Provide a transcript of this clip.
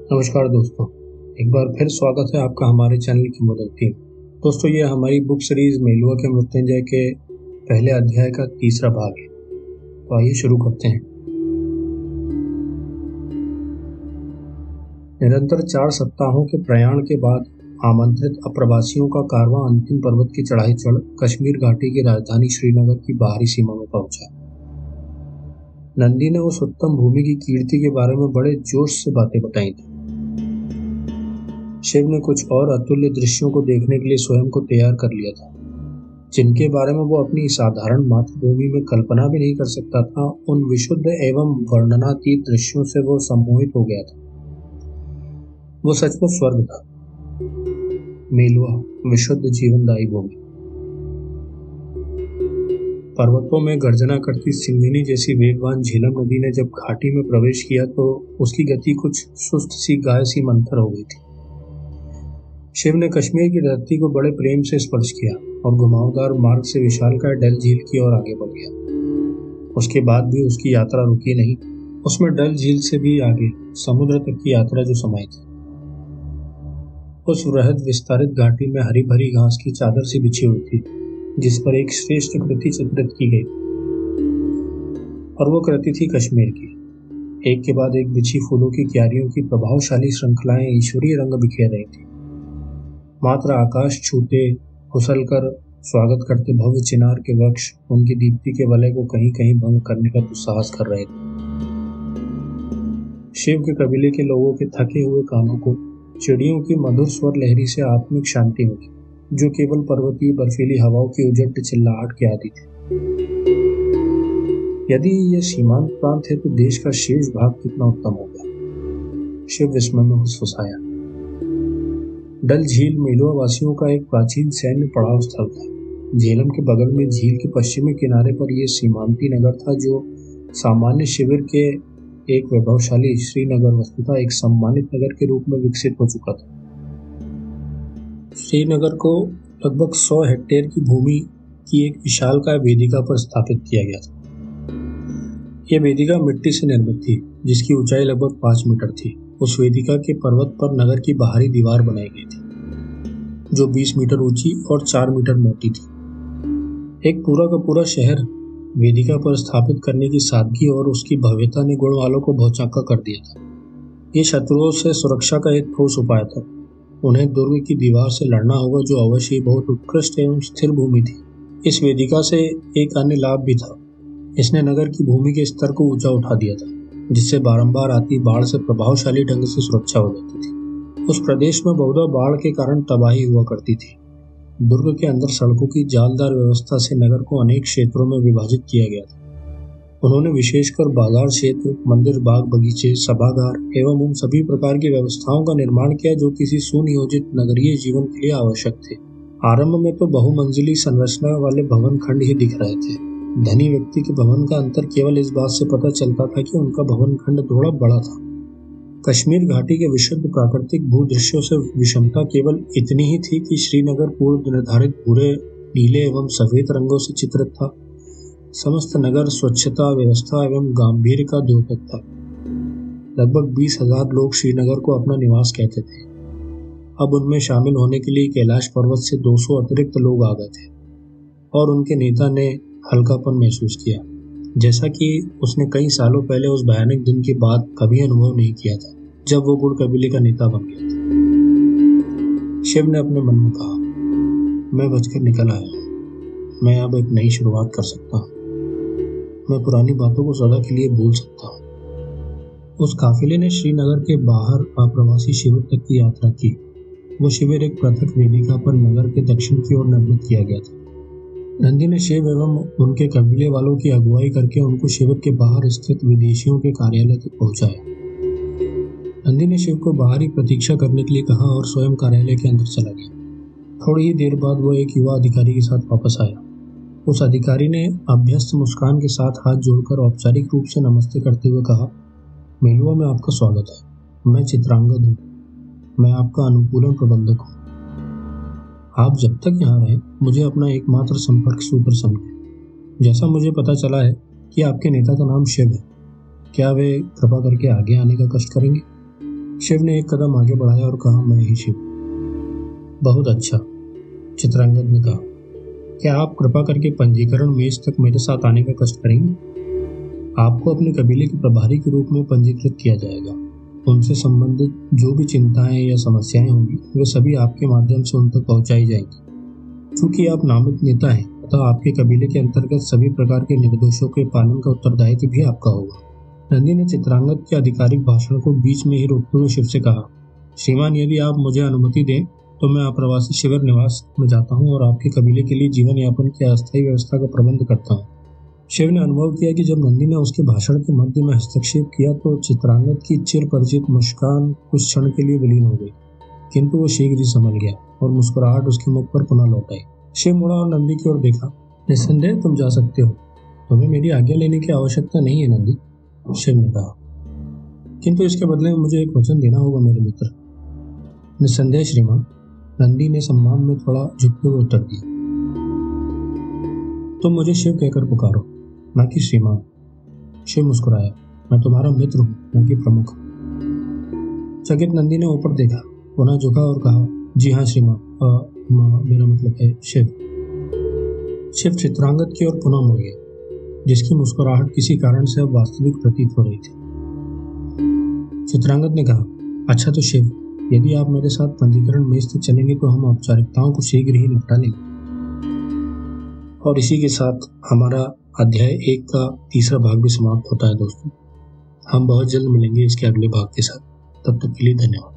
नमस्कार दोस्तों, एक बार फिर स्वागत है आपका हमारे चैनल की मदद टीम। दोस्तों, ये हमारी बुक सीरीज मेलुआ के मृत्युंजय के पहले अध्याय का तीसरा भाग है। तो आइए शुरू करते हैं। निरंतर 4 सप्ताहों के प्रयाण के बाद आमंत्रित अप्रवासियों का कारवां अंतिम पर्वत की चढ़ाई चढ़ कश्मीर घाटी की राजधानी श्रीनगर की बाहरी सीमा में पहुंचा। नंदी ने उस उत्तम भूमि की कीर्ति के बारे में बड़े जोश से बातें बताई थी। शिव ने कुछ और अतुल्य दृश्यों को देखने के लिए स्वयं को तैयार कर लिया था, जिनके बारे में वो अपनी साधारण मातृभूमि में कल्पना भी नहीं कर सकता था। उन विशुद्ध एवं वर्णनातीत दृश्यों से वो सम्मोहित हो गया था। वो सचमुच स्वर्ग था। मेलुआ, विशुद्ध जीवनदायी भूमि। पर्वतों में गर्जना करती सिंघनी जैसी वेगवान झेलम नदी ने जब घाटी में प्रवेश किया तो उसकी गति कुछ सुस्त सी गाय सी मंथर हो गई थी। शिव ने कश्मीर की धरती को बड़े प्रेम से स्पर्श किया और घुमावदार मार्ग से विशालकाय डल झील की ओर आगे बढ़ गया। उसके बाद भी उसकी यात्रा रुकी नहीं। उसमें डल झील से भी आगे समुद्र तक की यात्रा जो समाई थी। उस वृहद विस्तारित घाटी में हरी भरी घास की चादर सी बिछी हुई थी, जिस पर एक श्रेष्ठ कृति चित्रित की गई, और वो कृति थी कश्मीर की। एक के बाद एक बिछी फूलों की क्यारियों की प्रभावशाली श्रृंखलाएं ईश्वरीय रंग बिखेर रही थी। मात्र आकाश छूते उछल कर स्वागत करते भव्य चिनार के वृक्ष उनकी दीप्ति के वलय को कहीं कहीं भंग करने का दुस्साहस कर रहे थे। शिव के कबीले के लोगों के थके हुए कानों को चिड़ियों की मधुर स्वर लहरी से आत्मिक शांति मिली, जो केवल पर्वतीय बर्फीली हवाओं की उजट चिल्लाहट के आदि थी। यदि ये सीमांत प्रांत है तो देश का शेष भाग कितना उत्तम होगा। शिव विस्मय में फुसफुसाया। डल झील मेलुआ वासियों का एक प्राचीन सैन्य पड़ाव स्थल था। झेलम के बगल में झील के पश्चिमी किनारे पर यह सीमांती नगर था, जो सामान्य शिविर के एक वैभवशाली श्रीनगर वस्तुतः एक सम्मानित नगर के रूप में विकसित हो चुका था। श्रीनगर को लगभग 100 हेक्टेयर की भूमि की एक विशालकाय वेदिका पर स्थापित किया गया था। यह वेदिका मिट्टी से निर्मित थी, जिसकी ऊंचाई लगभग 5 मीटर थी। उस वेदिका के पर्वत पर नगर की बाहरी दीवार बनाई गई थी, जो 20 मीटर ऊंची और 4 मीटर मोटी थी। एक पूरा का पूरा शहर वेदिका पर स्थापित करने की सादगी और उसकी भव्यता ने गुण वालों को भौचक्का कर दिया था। ये शत्रुओं से सुरक्षा का एक ठोस उपाय था। उन्हें दुर्ग की दीवार से लड़ना होगा, जो अवश्य ही बहुत उत्कृष्ट एवं स्थिर भूमि थी। इस वेदिका से एक अन्य लाभ भी था। इसने नगर की भूमि के स्तर को ऊंचा उठा दिया था, जिससे बारंबार आती बाढ़ से प्रभावशाली ढंग से सुरक्षा हो जाती थी। उस प्रदेश में बहुधा बाढ़ के कारण तबाही हुआ करती थी। दुर्ग के अंदर सड़कों की जालदार व्यवस्था से नगर को अनेक क्षेत्रों में विभाजित किया गया था। उन्होंने विशेषकर बाजार क्षेत्र, मंदिर, बाग बगीचे, सभागार एवं उन सभी प्रकार की व्यवस्थाओं का निर्माण किया जो किसी सुनियोजित नगरीय जीवन के लिए आवश्यक थे। आरंभ में तो बहुमंजिली संरचना वाले भवन खंड ही दिख रहे थे। धनी व्यक्ति के भवन का अंतर केवल इस बात से पता चलता था कि उनका भवन खंड थोड़ा बड़ा था। कश्मीर घाटी के विशुद्ध प्राकृतिक भूदृश्यों से विषमता केवल इतनी ही थी कि श्रीनगर पूर्व निर्धारित भूरे, नीले एवं सफेद रंगों से चित्रित था। समस्त नगर स्वच्छता, व्यवस्था एवं गांधीर्य का द्योतक था। लगभग 20,000 लोग श्रीनगर को अपना निवास कहते थे। अब उनमें शामिल होने के लिए कैलाश पर्वत से 200 अतिरिक्त लोग आ गए थे, और उनके नेता ने हल्कापन महसूस किया, जैसा कि उसने कई सालों पहले उस भयानक दिन के बाद कभी अनुभव नहीं किया था, जब वो गुड़ कबीले का नेता बन गया था। शिव ने अपने मन में कहा, मैं बचकर निकल आया हूँ। मैं अब एक नई शुरुआत कर सकता हूँ। मैं पुरानी बातों को सदा के लिए भूल सकता हूँ। उस काफिले ने श्रीनगर के बाहर अप्रवासी शिविर तक की यात्रा की। वो शिविर एक पृथक वेदिका पर नगर के दक्षिण की ओर निर्मित किया गया था। नंदी ने शिव एवं उनके कबीले वालों की अगुवाई करके उनको शिविर के बाहर स्थित विदेशियों के कार्यालय तक पहुंचाया। नंदी ने शिव को बाहरी प्रतीक्षा करने के लिए कहा और स्वयं कार्यालय के अंदर चला गया। थोड़ी ही देर बाद वो एक युवा अधिकारी के साथ वापस आया। उस अधिकारी ने अभ्यस्त मुस्कान के साथ हाथ जोड़कर औपचारिक रूप से नमस्ते करते हुए कहा, मेलुआ में आपका स्वागत है। मैं चित्रांगद हूँ। मैं आपका अनुकूलन प्रबंधक हूँ। आप जब तक यहाँ रहें, मुझे अपना एकमात्र संपर्क सूत्र समझें। जैसा मुझे पता चला है कि आपके नेता का नाम शिव है, क्या वे कृपा करके आगे आने का कष्ट करेंगे? शिव ने एक कदम आगे बढ़ाया और कहा, मैं ही शिव। बहुत अच्छा, चित्रांगद ने कहा। क्या आप कृपा करके पंजीकरण मेज तक मेरे साथ आने का कष्ट करेंगे? आपको अपने कबीले के प्रभारी के रूप में पंजीकृत किया जाएगा। उनसे संबंधित जो भी चिंताएं या समस्याएं होंगी वे सभी आपके माध्यम से उन तक पहुंचाई जाएंगी। चूंकि आप नामित नेता हैं अतः आपके कबीले के अंतर्गत सभी प्रकार के निर्देशों के पालन का उत्तरदायित्व भी आपका होगा। नंदी ने चित्रांगद के आधिकारिक भाषण को बीच में ही रोकते हुए शिव से कहा, श्रीमान, यदि आप मुझे अनुमति दें तो मैं आप्रवासी शिविर निवास में जाता हूँ और आपके कबीले के लिए जीवन यापन की अस्थायी व्यवस्था का प्रबंध करता हूँ। शिव ने अनुभव किया कि जब नंदी ने उसके भाषण के मध्य में हस्तक्षेप किया तो चित्रांगद की चिर परिचित मुस्कान कुछ क्षण के लिए विलीन हो गई, किंतु वो शीघ्र ही संभल गया और मुस्कुराहट उसके मुख पर पुनः लौट आई। शिव मुड़ा और नंदी की ओर देखा। निस्संदेह तुम जा सकते हो, तुम्हें मेरी आज्ञा लेने की आवश्यकता नहीं है नंदी, शिव ने कहा, किंतु इसके बदले में मुझे एक वचन देना होगा मेरे मित्र। निस्संदेह श्रीमान, नंदी ने सम्मान में थोड़ा झुकते हुए उत्तर दिया। तुम मुझे शिव कहकर पुकारो, न कि श्रीमान। शिव मुस्कुराया, मैं तुम्हारा मित्र हूँ, न कि प्रमुख। चकित नंदी ने ऊपर देखा, पुनः झुका और कहा, जी हाँ श्रीमान, मेरा मतलब है शिव। शिव चित्रांगद की ओर पुनः मुड़ गया, जिसकी मुस्कुराहट किसी कारण से अब वास्तविक प्रतीत हो रही थी। चित्रांगद ने कहा, अच्छा तो शिव, यदि आप मेरे साथ पंजीकरण मेज तक चलेंगे तो हम औपचारिकताओं को शीघ्र ही निपटा लेंगे। और इसी के साथ हमारा अध्याय 1 का तीसरा भाग भी समाप्त होता है दोस्तों। हम बहुत जल्द मिलेंगे इसके अगले भाग के साथ। तब तक के लिए धन्यवाद।